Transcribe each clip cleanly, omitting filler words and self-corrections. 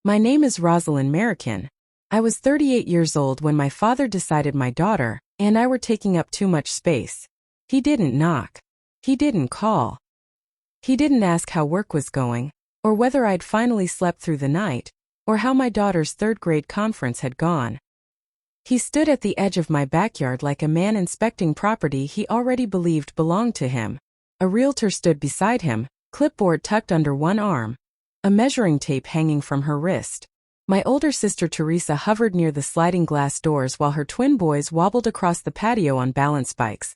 My name is Rosalind Merrican. I was 38 years old when my father decided my daughter and I were taking up too much space. He didn't knock. He didn't call. He didn't ask how work was going, or whether I'd finally slept through the night, or how my daughter's third-grade conference had gone. He stood at the edge of my backyard like a man inspecting property he already believed belonged to him. A realtor stood beside him, clipboard tucked under one arm, a measuring tape hanging from her wrist. My older sister Teresa hovered near the sliding glass doors while her twin boys wobbled across the patio on balance bikes,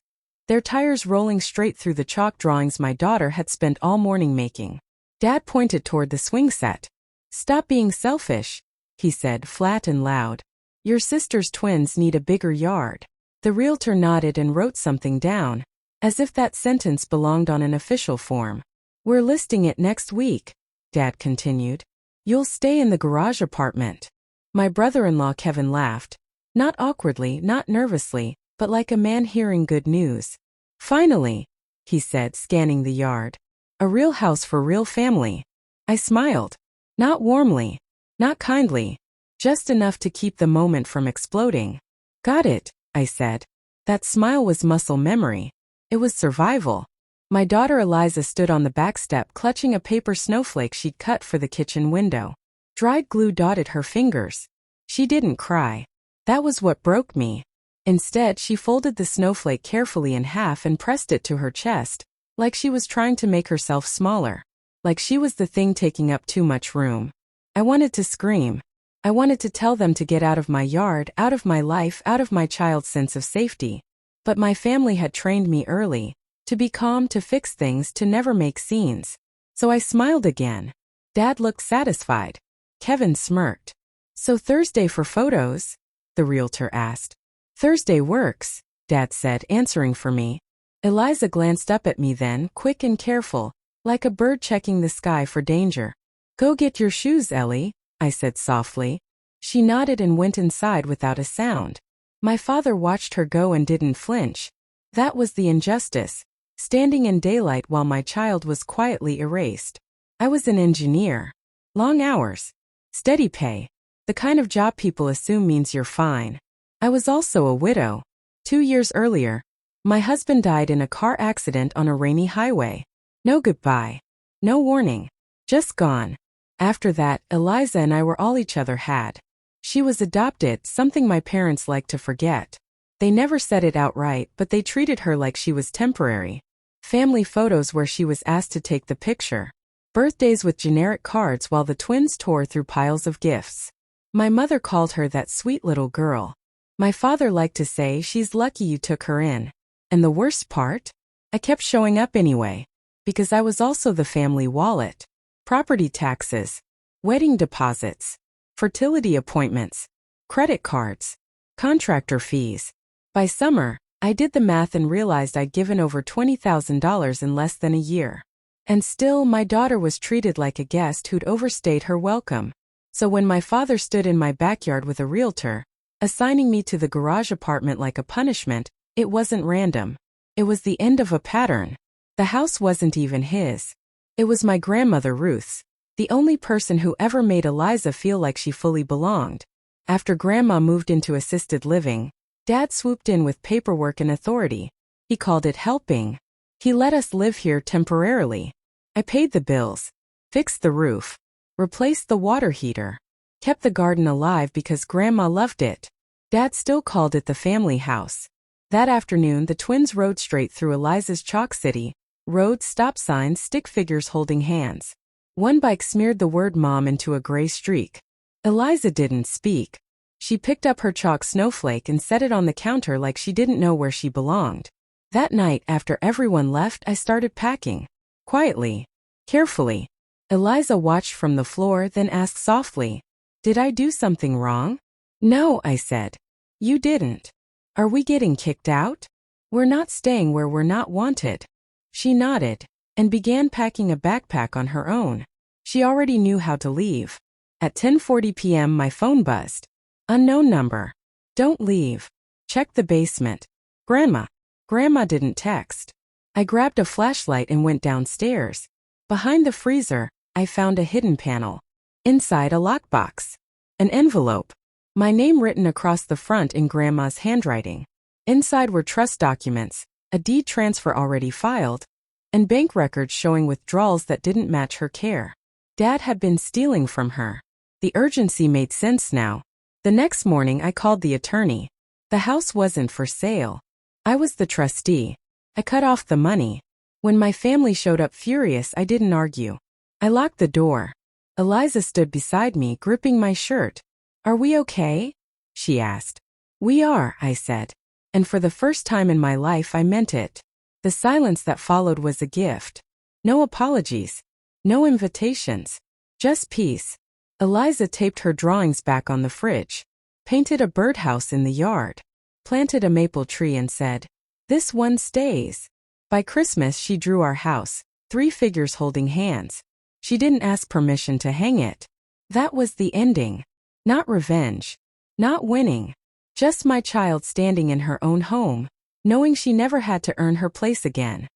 their tires rolling straight through the chalk drawings my daughter had spent all morning making. Dad pointed toward the swing set. "Stop being selfish," he said flat and loud. "Your sister's twins need a bigger yard." The realtor nodded and wrote something down, as if that sentence belonged on an official form. "We're listing it next week," Dad continued. "You'll stay in the garage apartment." My brother-in-law Kevin laughed. Not awkwardly, not nervously, but like a man hearing good news. "Finally," he said, scanning the yard. "A real house for real family." I smiled. Not warmly, not kindly, just enough to keep the moment from exploding. "Got it," I said. That smile was muscle memory. It was survival. My daughter Eliza stood on the back step clutching a paper snowflake she'd cut for the kitchen window. Dried glue dotted her fingers. She didn't cry. That was what broke me. Instead, she folded the snowflake carefully in half and pressed it to her chest, like she was trying to make herself smaller, like she was the thing taking up too much room. I wanted to scream. I wanted to tell them to get out of my yard, out of my life, out of my child's sense of safety. But my family had trained me early, to be calm, to fix things, to never make scenes. So I smiled again. Dad looked satisfied. Kevin smirked. "So Thursday for photos?" the realtor asked. "Thursday works," Dad said, answering for me. Eliza glanced up at me then, quick and careful, like a bird checking the sky for danger. "Go get your shoes, Ellie," I said softly. She nodded and went inside without a sound. My father watched her go and didn't flinch. That was the injustice, standing in daylight while my child was quietly erased. I was an engineer. Long hours. Steady pay. The kind of job people assume means you're fine. I was also a widow. 2 years earlier, my husband died in a car accident on a rainy highway. No goodbye. No warning. Just gone. After that, Eliza and I were all each other had. She was adopted, something my parents liked to forget. They never said it outright, but they treated her like she was temporary. Family photos where she was asked to take the picture. Birthdays with generic cards while the twins tore through piles of gifts. My mother called her that sweet little girl. My father liked to say, "She's lucky you took her in." And the worst part? I kept showing up anyway. Because I was also the family wallet. Property taxes. Wedding deposits. Fertility appointments. Credit cards. Contractor fees. By summer, I did the math and realized I'd given over $20,000 in less than a year. And still, my daughter was treated like a guest who'd overstayed her welcome. So when my father stood in my backyard with a realtor, assigning me to the garage apartment like a punishment, it wasn't random. It was the end of a pattern. The house wasn't even his. It was my grandmother Ruth's, the only person who ever made Eliza feel like she fully belonged. After Grandma moved into assisted living, Dad swooped in with paperwork and authority. He called it helping. He let us live here temporarily. I paid the bills, fixed the roof, replaced the water heater, kept the garden alive because Grandma loved it. Dad still called it the family house. That afternoon, the twins rode straight through Eliza's Chalk City. Roads, stop signs, stick figures holding hands. One bike smeared the word mom into a gray streak. Eliza didn't speak. She picked up her chalk snowflake and set it on the counter like she didn't know where she belonged. That night, after everyone left, I started packing. Quietly. Carefully. Eliza watched from the floor, then asked softly, "Did I do something wrong?" "No," I said. "You didn't. Are we getting kicked out?" "We're not staying where we're not wanted." She nodded, and began packing a backpack on her own. She already knew how to leave. At 10:40 p.m. my phone buzzed. Unknown number. "Don't leave. Check the basement. Grandma." Grandma didn't text. I grabbed a flashlight and went downstairs. Behind the freezer, I found a hidden panel. Inside, a lockbox. An envelope. My name written across the front in Grandma's handwriting. Inside were trust documents, a deed transfer already filed, and bank records showing withdrawals that didn't match her care. Dad had been stealing from her. The urgency made sense now. The next morning I called the attorney. The house wasn't for sale. I was the trustee. I cut off the money. When my family showed up furious, I didn't argue. I locked the door. Eliza stood beside me, gripping my shirt. "Are we okay?" she asked. "We are," I said. And for the first time in my life I meant it. The silence that followed was a gift. No apologies. No invitations. Just peace. Eliza taped her drawings back on the fridge, painted a birdhouse in the yard, planted a maple tree and said, "This one stays." By Christmas she drew our house, 3 figures holding hands. She didn't ask permission to hang it. That was the ending. Not revenge. Not winning. Just my child standing in her own home, knowing she never had to earn her place again.